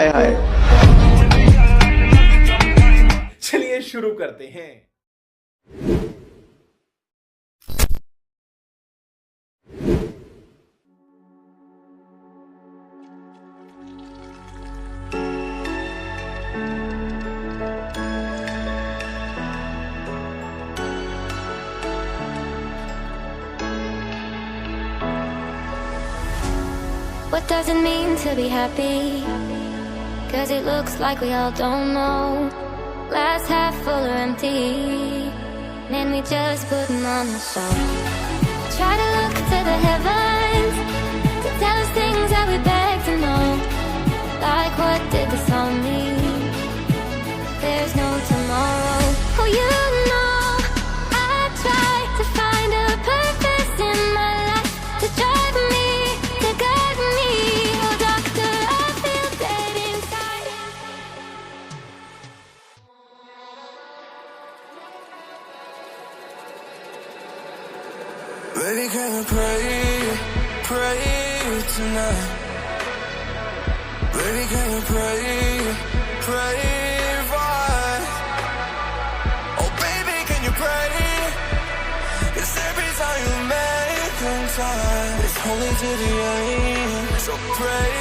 हाय हाय। चलिए शुरू करते हैं। What does it mean to be happy? Cause it looks like we all don't know. Glass half full or empty, man, we just putting on the show. Try to look to the heavens to tell us things that we beg to know. Like what did this all mean? There's no tomorrow. Oh, you know I try to find a purpose in my life to drive me, to guide me. Oh doctor, I feel dead inside. Baby, can you pray tonight? Baby, can you pray for us? Oh baby, can you pray? 'Cause every time you make things right, it's only to the end. So pray